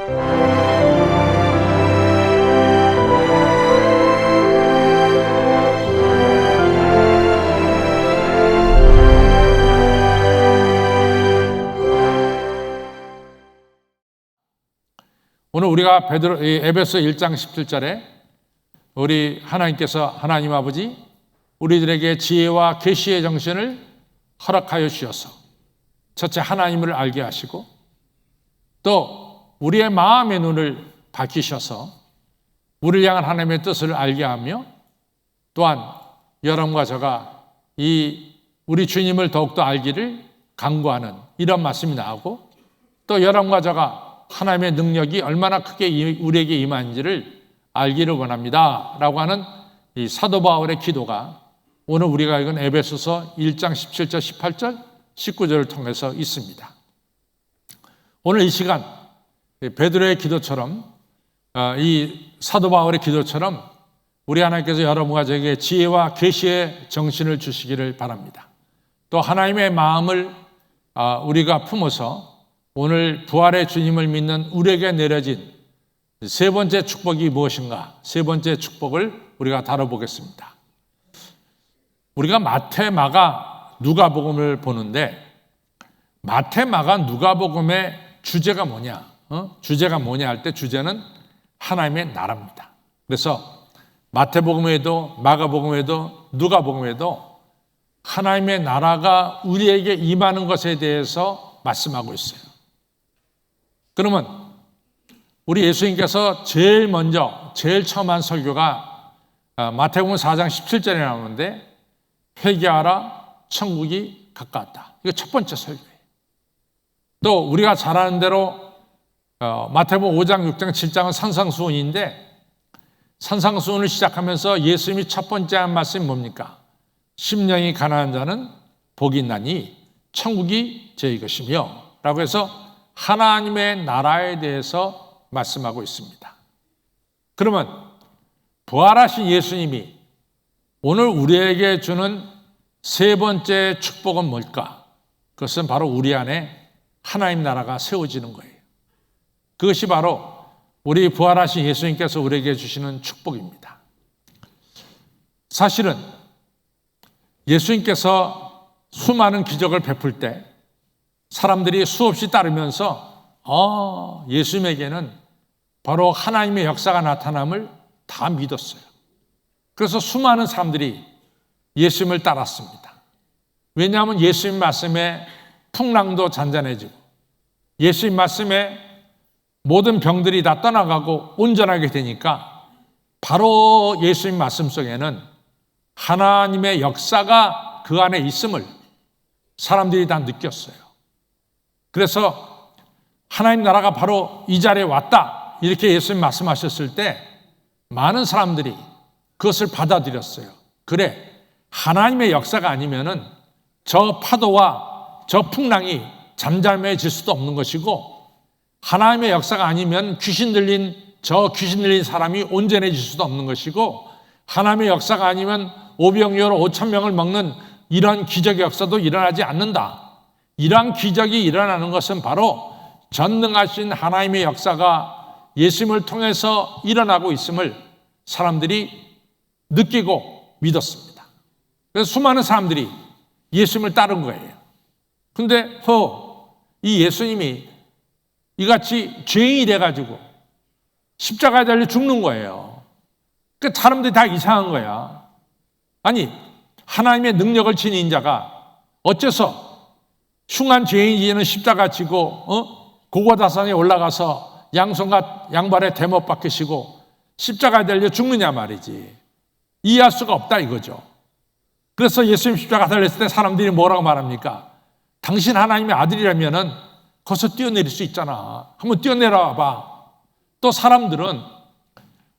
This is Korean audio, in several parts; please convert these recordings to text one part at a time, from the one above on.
오늘 우리가 에베소 1장 17절에 우리 하나님께서 하나님 아버지 우리들에게 지혜와 계시의 정신을 허락하여 주셔서 첫째 하나님을 알게 하시고 또 우리의 마음의 눈을 밝히셔서 우리를 향한 하나님의 뜻을 알게 하며 또한 여러분과 저가 우리 주님을 더욱더 알기를 간구하는 이런 말씀이 나오고 또 여러분과 저가 하나님의 능력이 얼마나 크게 우리에게 임한지를 알기를 원합니다 라고 하는 이 사도 바울의 기도가 오늘 우리가 읽은 에베소서 1장 17절, 18절, 19절을 통해서 있습니다. 오늘 이 시간 베드로의 기도처럼 이 사도 바울의 기도처럼 우리 하나님께서 여러분과 저에게 지혜와 계시의 정신을 주시기를 바랍니다. 또 하나님의 마음을 우리가 품어서 오늘 부활의 주님을 믿는 우리에게 내려진 세 번째 축복이 무엇인가? 세 번째 축복을 우리가 다뤄보겠습니다. 우리가 마태, 마가, 누가복음을 보는데 마태, 마가, 누가복음의 주제가 뭐냐? 주제가 뭐냐 할 때 주제는 하나님의 나라입니다. 그래서 마태복음에도 마가복음에도 누가복음에도 하나님의 나라가 우리에게 임하는 것에 대해서 말씀하고 있어요. 그러면 우리 예수님께서 제일 처음 한 설교가 마태복음 4장 17절에 나오는데 회개하라 천국이 가까웠다. 이거 첫 번째 설교예요. 또 우리가 잘 아는 대로 마태복음 5장, 6장, 7장은 산상수훈인데 산상수훈을 시작하면서 예수님이 첫 번째 한 말씀이 뭡니까? 심령이 가난한 자는 복이 있나니 천국이 저희 것이며 라고 해서 하나님의 나라에 대해서 말씀하고 있습니다. 그러면 부활하신 예수님이 오늘 우리에게 주는 세 번째 축복은 뭘까? 그것은 바로 우리 안에 하나님 나라가 세워지는 거예요. 그것이 바로 우리 부활하신 예수님께서 우리에게 주시는 축복입니다. 사실은 예수님께서 수많은 기적을 베풀 때 사람들이 수없이 따르면서 예수님에게는 바로 하나님의 역사가 나타남을 다 믿었어요. 그래서 수많은 사람들이 예수님을 따랐습니다. 왜냐하면 예수님 말씀에 풍랑도 잔잔해지고 예수님 말씀에 모든 병들이 다 떠나가고 온전하게 되니까 바로 예수님 말씀 속에는 하나님의 역사가 그 안에 있음을 사람들이 다 느꼈어요. 그래서 하나님 나라가 바로 이 자리에 왔다 이렇게 예수님 말씀하셨을 때 많은 사람들이 그것을 받아들였어요. 그래, 하나님의 역사가 아니면은 저 파도와 저 풍랑이 잠잠해질 수도 없는 것이고 하나님의 역사가 아니면 귀신 들린 사람이 온전해질 수도 없는 것이고 하나님의 역사가 아니면 오병이어로 5,000명을 먹는 이런 기적의 역사도 일어나지 않는다. 이러한 기적이 일어나는 것은 바로 전능하신 하나님의 역사가 예수님을 통해서 일어나고 있음을 사람들이 느끼고 믿었습니다. 그래서 수많은 사람들이 예수님을 따른 거예요. 근데 이 예수님이 이같이 죄인이 돼가지고 십자가에 달려 죽는 거예요. 그러니까 사람들이 다 이상한 거야. 아니, 하나님의 능력을 지닌 자가 어째서 흉한 죄인이는 십자가 지고 고고다산에 올라가서 양손과 양발에 대못 박히시고 십자가에 달려 죽느냐 말이지. 이해할 수가 없다 이거죠. 그래서 예수님 십자가 달렸을 때 사람들이 뭐라고 말합니까? 당신 하나님의 아들이라면은 거기서 뛰어내릴 수 있잖아. 한번 뛰어내려 봐. 또 사람들은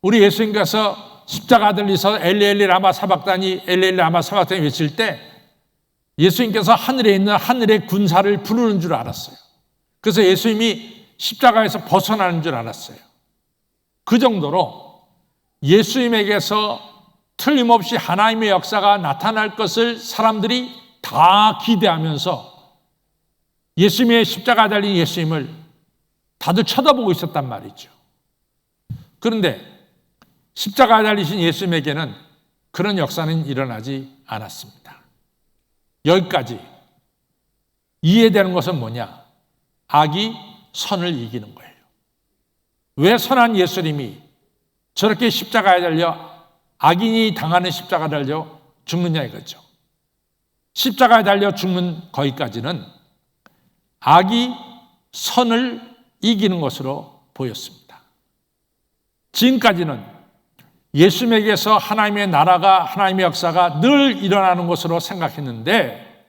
우리 예수님께서 십자가 달리서 엘리 라마 사박다니 외칠 때 예수님께서 하늘에 있는 하늘의 군사를 부르는 줄 알았어요. 그래서 예수님이 십자가에서 벗어나는 줄 알았어요. 그 정도로 예수님에게서 틀림없이 하나님의 역사가 나타날 것을 사람들이 다 기대하면서 예수님의 십자가 달린 예수님을 다들 쳐다보고 있었단 말이죠. 그런데 십자가에 달리신 예수님에게는 그런 역사는 일어나지 않았습니다. 여기까지 이해되는 것은 뭐냐? 악이 선을 이기는 거예요. 왜 선한 예수님이 저렇게 십자가에 달려 악인이 당하는 십자가에 달려 죽느냐 이거죠. 십자가에 달려 죽는 거기까지는 악이 선을 이기는 것으로 보였습니다. 지금까지는 예수님에게서 하나님의 나라가, 하나님의 역사가 늘 일어나는 것으로 생각했는데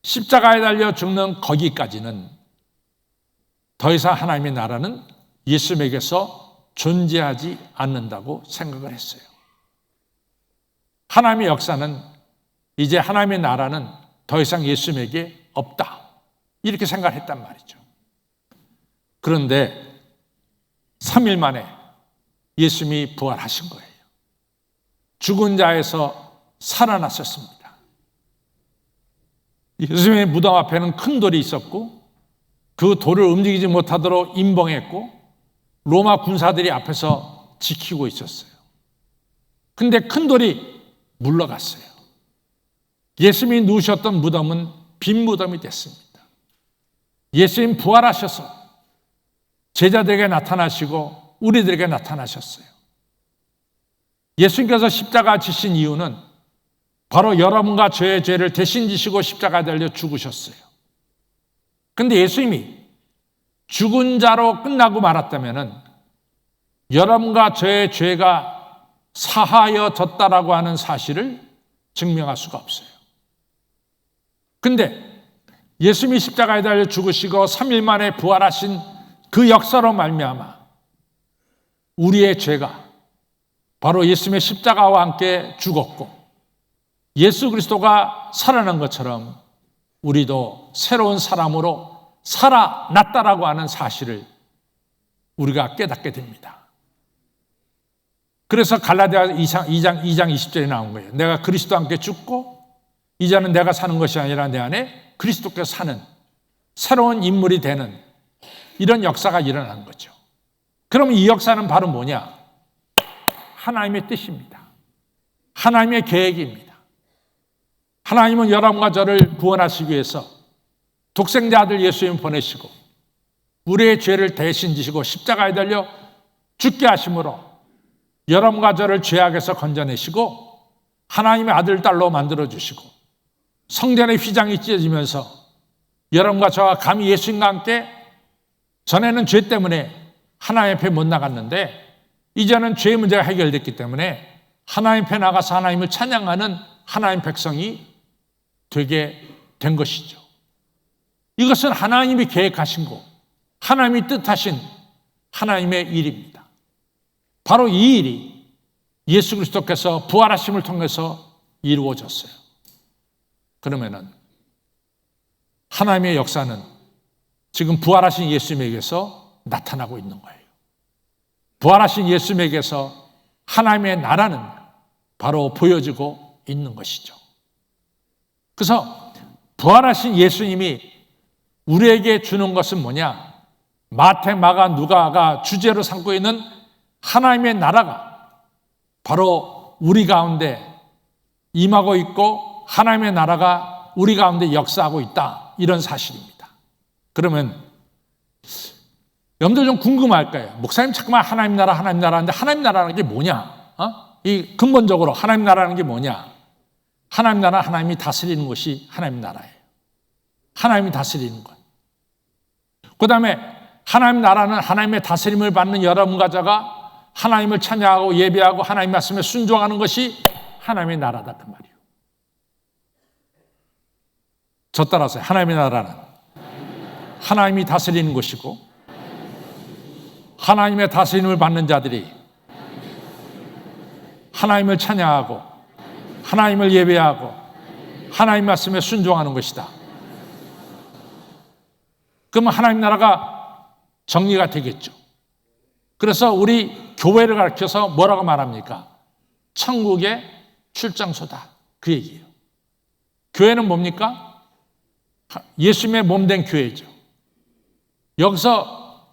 십자가에 달려 죽는 거기까지는 더 이상 하나님의 나라는 예수님에게서 존재하지 않는다고 생각을 했어요. 하나님의 역사는, 이제 하나님의 나라는 더 이상 예수님에게 없다, 이렇게 생각했단 말이죠. 그런데 3일 만에 예수님이 부활하신 거예요. 죽은 자에서 살아나셨습니다. 예수님의 무덤 앞에는 큰 돌이 있었고 그 돌을 움직이지 못하도록 임봉했고 로마 군사들이 앞에서 지키고 있었어요. 근데 큰 돌이 물러갔어요. 예수님이 누우셨던 무덤은 빈 무덤이 됐습니다. 예수님 부활하셔서 제자들에게 나타나시고 우리들에게 나타나셨어요. 예수님께서 십자가 지신 이유는 바로 여러분과 저의 죄를 대신 지시고 십자가에 달려 죽으셨어요. 그런데 예수님이 죽은 자로 끝나고 말았다면 여러분과 저의 죄가 사하여졌다라고 하는 사실을 증명할 수가 없어요. 그런데 예수님이 십자가에 달려 죽으시고 3일 만에 부활하신 그 역사로 말미암아 우리의 죄가 바로 예수님의 십자가와 함께 죽었고 예수 그리스도가 살아난 것처럼 우리도 새로운 사람으로 살아났다라고 하는 사실을 우리가 깨닫게 됩니다. 그래서 갈라디아 2장 20절에 나온 거예요. 내가 그리스도와 함께 죽고 이제는 내가 사는 것이 아니라 내 안에 그리스도께서 사는 새로운 인물이 되는 이런 역사가 일어난 거죠. 그럼 이 역사는 바로 뭐냐? 하나님의 뜻입니다. 하나님의 계획입니다. 하나님은 여러분과 저를 구원하시기 위해서 독생자 아들 예수님을 보내시고 우리의 죄를 대신 지시고 십자가에 달려 죽게 하심으로 여러분과 저를 죄악에서 건져내시고 하나님의 아들 딸로 만들어주시고 성전의 휘장이 찢어지면서 여러분과 저와 감히 예수님과 함께 전에는 죄 때문에 하나님 앞에 못 나갔는데 이제는 죄의 문제가 해결됐기 때문에 하나님 앞에 나가서 하나님을 찬양하는 하나님 백성이 되게 된 것이죠. 이것은 하나님이 계획하신 거, 하나님이 뜻하신 하나님의 일입니다. 바로 이 일이 예수 그리스도께서 부활하심을 통해서 이루어졌어요. 그러면은 하나님의 역사는 지금 부활하신 예수님에게서 나타나고 있는 거예요. 부활하신 예수님에게서 하나님의 나라는 바로 보여지고 있는 것이죠. 그래서 부활하신 예수님이 우리에게 주는 것은 뭐냐? 마태, 마가, 누가가 주제로 삼고 있는 하나님의 나라가 바로 우리 가운데 임하고 있고 하나님의 나라가 우리 가운데 역사하고 있다, 이런 사실입니다. 그러면 여러분들 좀 궁금할 거예요. 목사님 자꾸만 하나님 나라 하는데 하나님 나라라는 게 뭐냐? 이 근본적으로 하나님 나라라는 게 뭐냐? 하나님 나라, 하나님이 다스리는 것이 하나님 나라예요. 하나님이 다스리는 것. 그 다음에 하나님 나라는 하나님의 다스림을 받는 여러분과 저가 하나님을 찬양하고 예배하고 하나님 말씀에 순종하는 것이 하나님의 나라다, 그 말이에요. 저 따라서 하나님의 나라는 하나님이 다스리는 것이고 하나님의 다스림을 받는 자들이 하나님을 찬양하고 하나님을 예배하고 하나님 말씀에 순종하는 것이다. 그러면 하나님 나라가 정리가 되겠죠. 그래서 우리 교회를 가르쳐서 뭐라고 말합니까? 천국의 출장소다, 그 얘기예요. 교회는 뭡니까? 예수님의 몸된 교회죠. 여기서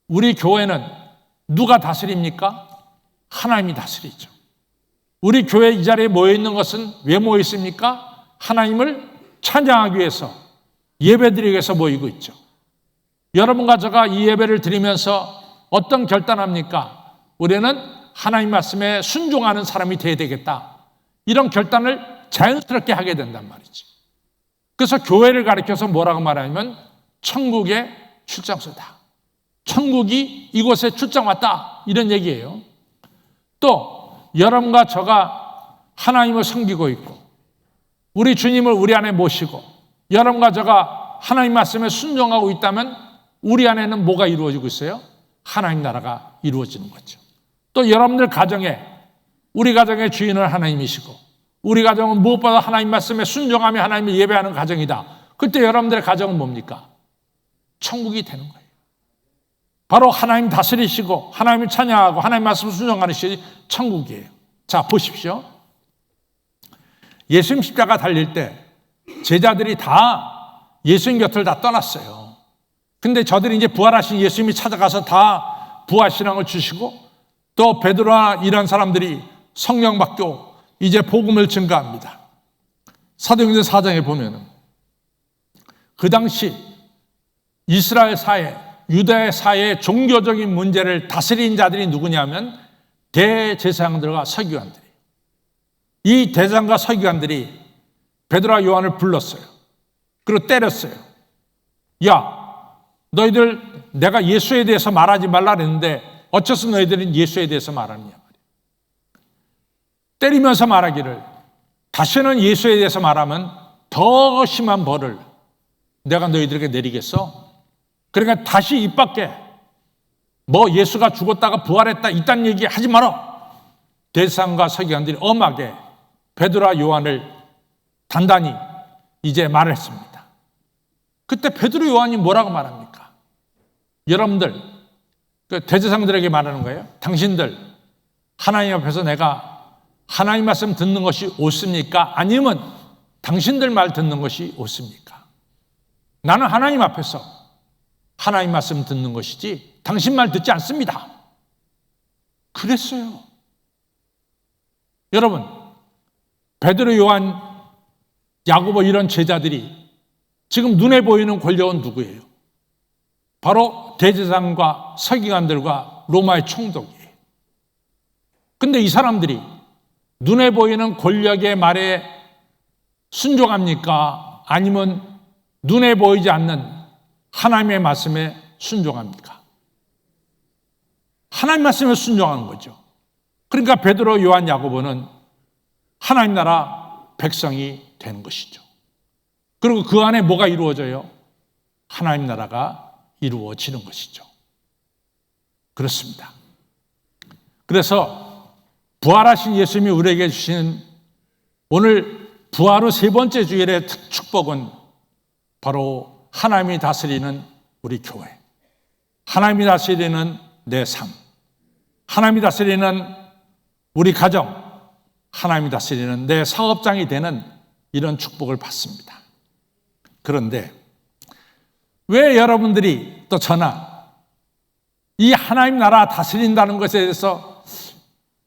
우리 교회는 누가 다스립니까? 하나님이 다스리죠. 우리 교회 이 자리에 모여 있는 것은 왜 모여 있습니까? 하나님을 찬양하기 위해서, 예배드리기 위해서 모이고 있죠. 여러분과 제가 이 예배를 드리면서 어떤 결단합니까? 우리는 하나님 말씀에 순종하는 사람이 되어야 되겠다. 이런 결단을 자연스럽게 하게 된단 말이지. 그래서 교회를 가리켜서 뭐라고 말하냐면 천국의 출장소다. 천국이 이곳에 출장 왔다. 이런 얘기예요. 또 여러분과 저가 하나님을 섬기고 있고 우리 주님을 우리 안에 모시고 여러분과 저가 하나님 말씀에 순종하고 있다면 우리 안에는 뭐가 이루어지고 있어요? 하나님 나라가 이루어지는 거죠. 또 여러분들 가정에 우리 가정의 주인은 하나님이시고 우리 가정은 무엇보다 하나님 말씀에 순종하며 하나님을 예배하는 가정이다. 그때 여러분들의 가정은 뭡니까? 천국이 되는 거예요. 바로 하나님 다스리시고 하나님을 찬양하고 하나님 말씀을 순종하는 것이 천국이에요. 자, 보십시오. 예수님 십자가 달릴 때 제자들이 다 예수님 곁을 다 떠났어요. 근데 저들이 이제 부활하신 예수님이 찾아가서 다 부활신앙을 주시고 또 베드로와 이런 사람들이 성령 받고 이제 복음을 증거합니다. 사도행전 4장에 보면은 그 당시 이스라엘 사회, 유대 사회의 종교적인 문제를 다스린 자들이 누구냐면 대제사장들과 서기관들이. 이 대제사장과 서기관들이 베드로와 요한을 불렀어요. 그리고 때렸어요. 야, 너희들 내가 예수에 대해서 말하지 말라 그랬는데 어째서 너희들은 예수에 대해서 말하느냐 말이야. 때리면서 말하기를 다시는 예수에 대해서 말하면 더 심한 벌을 내가 너희들에게 내리겠어. 그러니까 다시 입 밖에 뭐 예수가 죽었다가 부활했다 이딴 얘기 하지 마라. 대제사장과 서기관들이 엄하게 베드로와 요한을 단단히 이제 말을 했습니다. 그때 베드로 요한이 뭐라고 말합니까? 여러분들 그 대제사장들에게 말하는 거예요. 당신들 하나님 앞에서 내가 하나님 말씀 듣는 것이 옳습니까? 아니면 당신들 말 듣는 것이 옳습니까? 나는 하나님 앞에서 하나님 말씀 듣는 것이지 당신 말 듣지 않습니다. 그랬어요. 여러분, 베드로, 요한, 야고보 이런 제자들이 지금 눈에 보이는 권력은 누구예요? 바로 대제사장과 서기관들과 로마의 총독이에요. 근데 이 사람들이 눈에 보이는 권력의 말에 순종합니까? 아니면 눈에 보이지 않는 하나님의 말씀에 순종합니까? 하나님 말씀에 순종하는 거죠. 그러니까 베드로, 요한, 야고보는 하나님 나라 백성이 되는 것이죠. 그리고 그 안에 뭐가 이루어져요? 하나님 나라가 이루어지는 것이죠. 그렇습니다. 그래서 부활하신 예수님이 우리에게 주신 오늘 부활 후 세 번째 주일의 축복은 바로 하나님이 다스리는 우리 교회, 하나님이 다스리는 내 삶, 하나님이 다스리는 우리 가정, 하나님이 다스리는 내 사업장이 되는 이런 축복을 받습니다. 그런데 왜 여러분들이 또 저나 이 하나님 나라 다스린다는 것에 대해서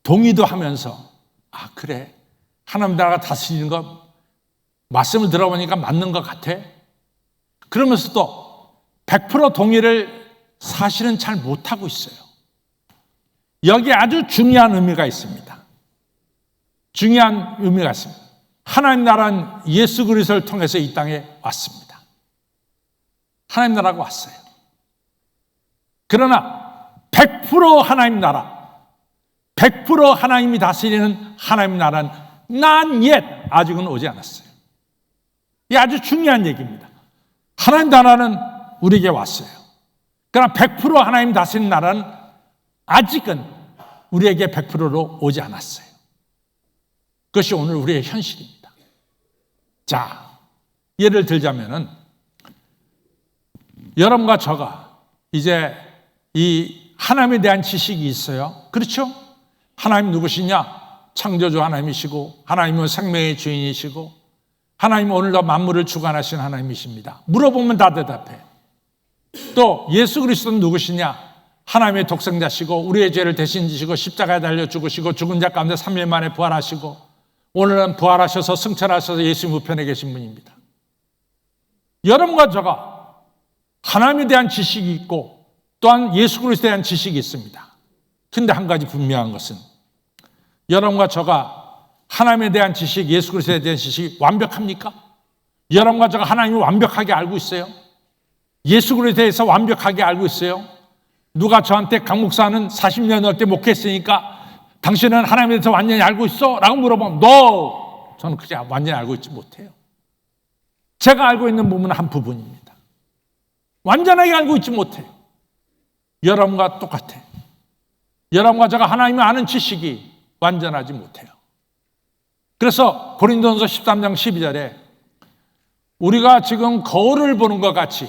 동의도 하면서 아 그래 하나님 나라가 다스리는 것 말씀을 들어보니까 맞는 것 같아 그러면서도 100% 동의를 사실은 잘 못하고 있어요. 여기 아주 중요한 의미가 있습니다. 중요한 의미가 있습니다. 하나님 나라는 예수 그리스도를 통해서 이 땅에 왔습니다. 하나님 나라가 왔어요. 그러나 100% 하나님 나라, 100% 하나님이 다스리는 하나님 나라는 not yet 아직은 오지 않았어요. 이게 아주 중요한 얘기입니다. 하나님 나라는 우리에게 왔어요. 그러나 100% 하나님 다스리는 나라는 아직은 우리에게 100%로 오지 않았어요. 그것이 오늘 우리의 현실입니다. 자, 예를 들자면은 여러분과 저가 이제 이 하나님에 대한 지식이 있어요. 그렇죠? 하나님 누구시냐? 창조주 하나님이시고 하나님은 생명의 주인이시고 하나님은 오늘도 만물을 주관하신 하나님이십니다. 물어보면 다 대답해. 또 예수 그리스도는 누구시냐? 하나님의 독생자시고 우리의 죄를 대신 지시고 십자가에 달려 죽으시고 죽은 자 가운데 3일 만에 부활하시고 오늘은 부활하셔서 승천하셔서 예수님 우편에 계신 분입니다. 여러분과 저가 하나님에 대한 지식이 있고 또한 예수 그리스도에 대한 지식이 있습니다. 근데 한 가지 분명한 것은 여러분과 저가 하나님에 대한 지식, 예수 그리스도에 대한 지식이 완벽합니까? 여러분과 저가 하나님을 완벽하게 알고 있어요? 예수 그리스도에 대해서 완벽하게 알고 있어요? 누가 저한테 강 목사는 40년 넘게 목회했으니까 당신은 하나님에 대해서 완전히 알고 있어? 라고 물어보면 No! 저는 그냥 완전히 알고 있지 못해요. 제가 알고 있는 부분은 한 부분입니다. 완전하게 알고 있지 못해요. 여러분과 똑같아요. 여러분과 제가 하나님을 아는 지식이 완전하지 못해요. 그래서 고린도전서 13장 12절에 우리가 지금 거울을 보는 것 같이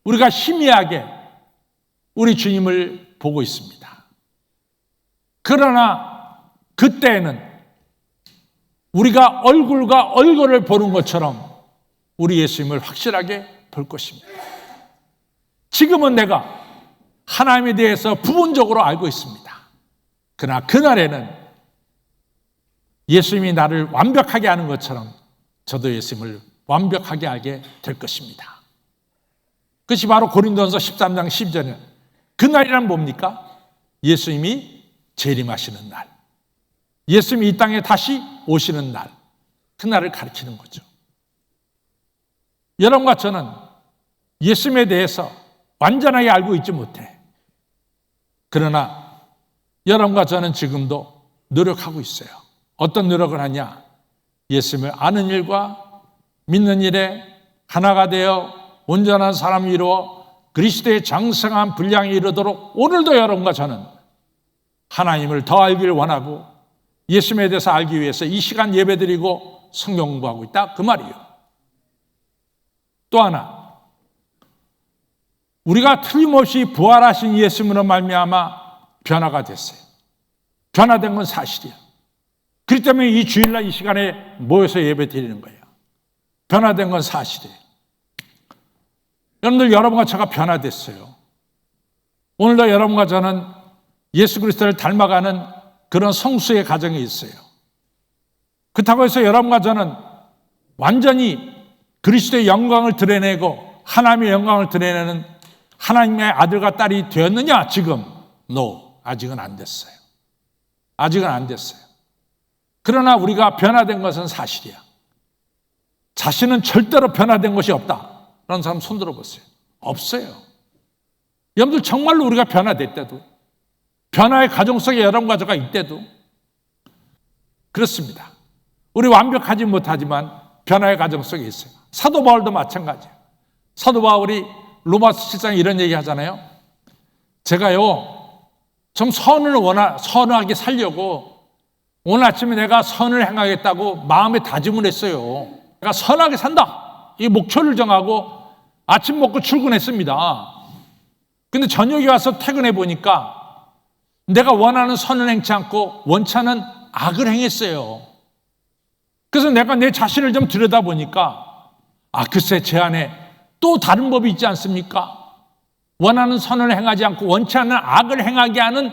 우리가 희미하게 우리 주님을 보고 있습니다. 그러나 그때에는 우리가 얼굴과 얼굴을 보는 것처럼 우리 예수님을 확실하게 볼 것입니다. 지금은 내가 하나님에 대해서 부분적으로 알고 있습니다. 그러나 그날에는 예수님이 나를 완벽하게 아는 것처럼 저도 예수님을 완벽하게 알게 될 것입니다. 그것이 바로 고린도전서 13장 12절에 그날이란 뭡니까? 예수님이 재림하시는 날, 예수님이 이 땅에 다시 오시는 날, 그날을 가리키는 거죠. 여러분과 저는 예수님에 대해서 완전하게 알고 있지 못해. 그러나 여러분과 저는 지금도 노력하고 있어요. 어떤 노력을 하냐? 예수님을 아는 일과 믿는 일에 하나가 되어 온전한 사람이 이루어 그리스도의 장성한 분량에 이르도록 오늘도 여러분과 저는 하나님을 더 알기를 원하고 예수님에 대해서 알기 위해서 이 시간 예배드리고 성경 공부하고 있다. 그 말이에요. 또 하나, 우리가 틀림없이 부활하신 예수님으로 말미암아 변화가 됐어요. 변화된 건 사실이에요. 그렇기 때문에 이 주일날 이 시간에 모여서 예배드리는 거예요. 변화된 건 사실이에요. 여러분들, 여러분과 제가 변화됐어요. 오늘도 여러분과 저는 예수 그리스도를 닮아가는 그런 성수의 과정이 있어요. 그렇다고 해서 여러분과 저는 완전히 그리스도의 영광을 드러내고 하나님의 영광을 드러내는 하나님의 아들과 딸이 되었느냐? 지금? No, 아직은 안 됐어요. 아직은 안 됐어요. 그러나 우리가 변화된 것은 사실이야. 자신은 절대로 변화된 것이 없다 라는 사람 손 들어보세요. 없어요. 여러분들 정말로 우리가 변화됐대도, 변화의 과정 속에 여러분과 저가 있대도 그렇습니다. 우리 완벽하지 못하지만 변화의 과정 속에 있어요. 사도 바울도 마찬가지예요. 사도 바울이 로마서 7장에 이런 얘기 하잖아요. 제가요 좀 선하게 살려고 오늘 아침에 내가 선을 행하겠다고 마음에 다짐을 했어요. 내가 선하게 산다, 이 목표를 정하고 아침 먹고 출근했습니다. 근데 저녁에 와서 퇴근해 보니까 내가 원하는 선을 행치 않고 원치 않은 악을 행했어요. 그래서 내가 내 자신을 좀 들여다보니까 글쎄 제 안에 또 다른 법이 있지 않습니까? 원하는 선을 행하지 않고 원치 않는 악을 행하게 하는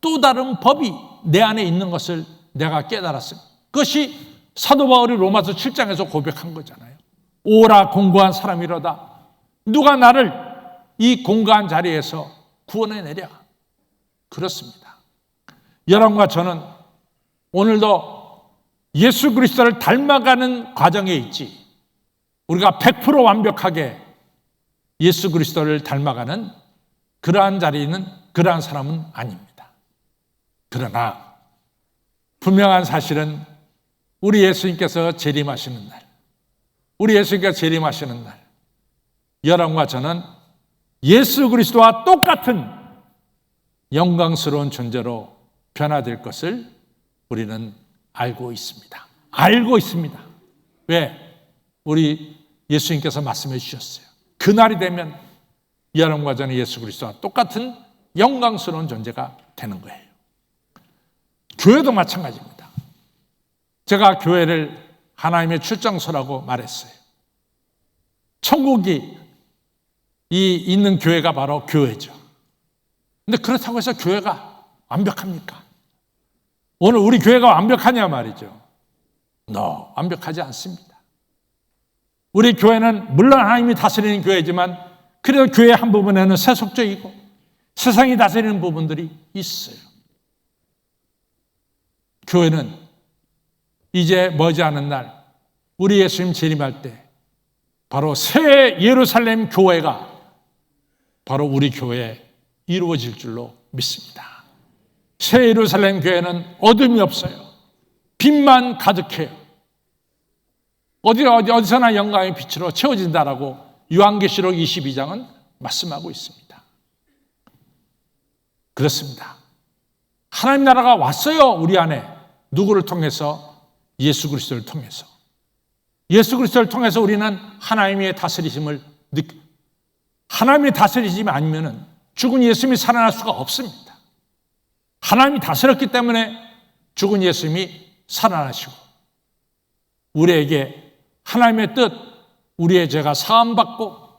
또 다른 법이 내 안에 있는 것을 내가 깨달았어요. 그것이 사도 바울이 로마서 7장에서 고백한 거잖아요. 오라 공고한 사람이로다. 누가 나를 이 공고한 자리에서 구원해내랴. 그렇습니다. 여러분과 저는 오늘도 예수 그리스도를 닮아가는 과정에 있지, 우리가 100% 완벽하게 예수 그리스도를 닮아가는 그러한 자리는, 그러한 사람은 아닙니다. 그러나 분명한 사실은 우리 예수님께서 재림하시는 날, 우리 예수님께서 재림하시는 날, 여러분과 저는 예수 그리스도와 똑같은 영광스러운 존재로 변화될 것을 우리는 알고 있습니다. 알고 있습니다. 왜? 우리 예수님께서 말씀해 주셨어요. 그날이 되면 여러분과 저는 예수 그리스도와 똑같은 영광스러운 존재가 되는 거예요. 교회도 마찬가지입니다. 제가 교회를 하나님의 출장소라고 말했어요. 천국이 있는 교회가 바로 교회죠. 근데 그렇다고 해서 교회가 완벽합니까? 오늘 우리 교회가 완벽하냐 말이죠. 완벽하지 않습니다. 우리 교회는 물론 하나님이 다스리는 교회지만 그래도 교회 한 부분에는 세속적이고 세상이 다스리는 부분들이 있어요. 교회는 이제 머지않은 날 우리 예수님 재림할 때 바로 새 예루살렘 교회가 바로 우리 교회에 이루어질 줄로 믿습니다. 새 예루살렘 교회는 어둠이 없어요. 빛만 가득해요. 어디서나 영광의 빛으로 채워진다라고 요한계시록 22장은 말씀하고 있습니다. 그렇습니다. 하나님 나라가 왔어요. 우리 안에. 누구를 통해서? 예수 그리스도를 통해서. 예수 그리스도를 통해서 우리는 하나님의 다스리심을 하나님의 다스리심이 아니면 죽은 예수님이 살아날 수가 없습니다. 하나님이 다스렸기 때문에 죽은 예수님이 살아나시고 우리에게 하나님의 뜻, 우리의 죄가 사함받고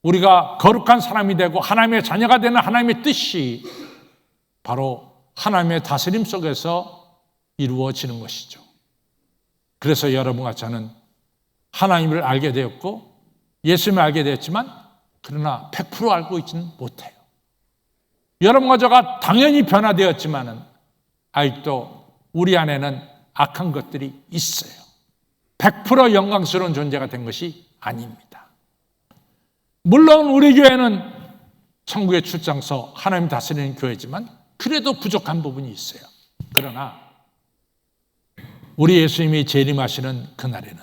우리가 거룩한 사람이 되고 하나님의 자녀가 되는 하나님의 뜻이 바로 하나님의 다스림 속에서 이루어지는 것이죠. 그래서 여러분과 저는 하나님을 알게 되었고 예수님을 알게 되었지만 그러나 100% 알고 있지는 못해요. 여러분과 저가 당연히 변화되었지만 아직도 우리 안에는 악한 것들이 있어요. 100% 영광스러운 존재가 된 것이 아닙니다. 물론 우리 교회는 천국의 출장소 하나님 다스리는 교회지만 그래도 부족한 부분이 있어요. 그러나 우리 예수님이 재림하시는 그날에는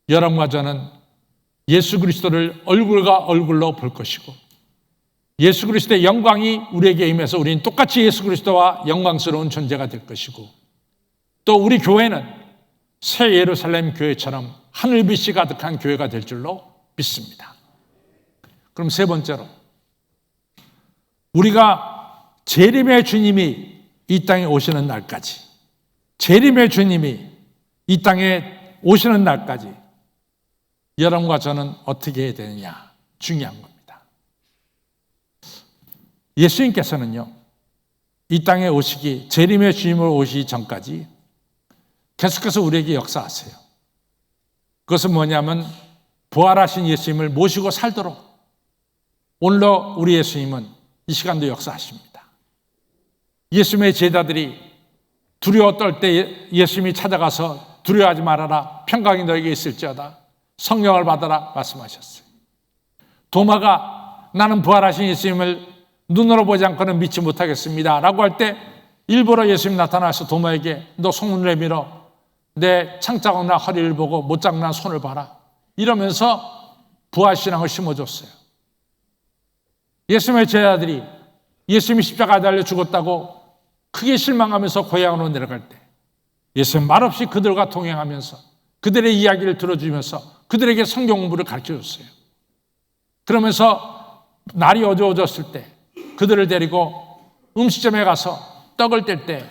여러분과 저는 예수 그리스도를 얼굴과 얼굴로 볼 것이고 예수 그리스도의 영광이 우리에게 임해서 우리는 똑같이 예수 그리스도와 영광스러운 존재가 될 것이고 또 우리 교회는 새 예루살렘 교회처럼 하늘빛이 가득한 교회가 될 줄로 믿습니다. 그럼 세 번째로 우리가 재림의 주님이 이 땅에 오시는 날까지 재림의 주님이 이 땅에 오시는 날까지 여러분과 저는 어떻게 해야 되느냐 중요한 겁니다. 예수님께서는요 이 땅에 오시기 재림의 주님으로 오시기 전까지 계속해서 우리에게 역사하세요. 그것은 뭐냐면 부활하신 예수님을 모시고 살도록 오늘도 우리 예수님은 이 시간도 역사하십니다. 예수님의 제자들이 두려워 떨 때 예수님이 찾아가서 두려워하지 말아라. 평강이 너에게 있을지어다. 성령을 받아라 말씀하셨어요. 도마가 나는 부활하신 예수님을 눈으로 보지 않고는 믿지 못하겠습니다 라고 할 때 일부러 예수님 나타나서 도마에게 너 손을 내밀어 내 창자국나 허리를 보고 못장난 손을 봐라 이러면서 부활신앙을 심어줬어요. 예수님의 제자들이 예수님이 십자가에 달려 죽었다고 크게 실망하면서 고향으로 내려갈 때 예수님 말없이 그들과 동행하면서 그들의 이야기를 들어주면서 그들에게 성경 공부를 가르쳐줬어요. 그러면서 날이 어두워졌을 때 그들을 데리고 음식점에 가서 떡을 뗄 때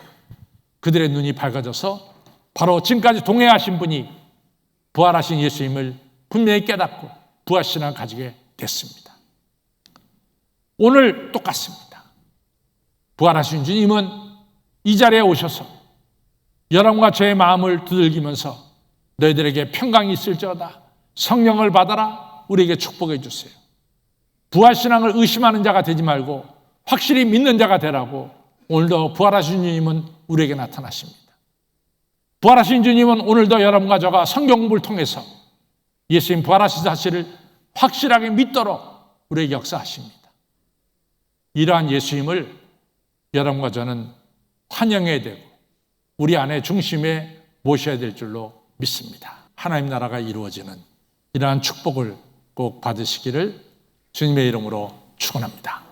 그들의 눈이 밝아져서 바로 지금까지 동행하신 분이 부활하신 예수님을 분명히 깨닫고 부활신앙을 가지게 됐습니다. 오늘 똑같습니다. 부활하신 주님은 이 자리에 오셔서 여러분과 저의 마음을 두들기면서 너희들에게 평강이 있을지어다. 성령을 받아라. 우리에게 축복해 주세요. 부활신앙을 의심하는 자가 되지 말고 확실히 믿는 자가 되라고 오늘도 부활하신 주님은 우리에게 나타나십니다. 부활하신 주님은 오늘도 여러분과 저가 성경 공부를 통해서 예수님 부활하신 사실을 확실하게 믿도록 우리에게 역사하십니다. 이러한 예수님을 여러분과 저는 환영해야 되고 우리 안에 중심에 모셔야 될 줄로 믿습니다. 하나님 나라가 이루어지는 이러한 축복을 꼭 받으시기를 주님의 이름으로 축원합니다.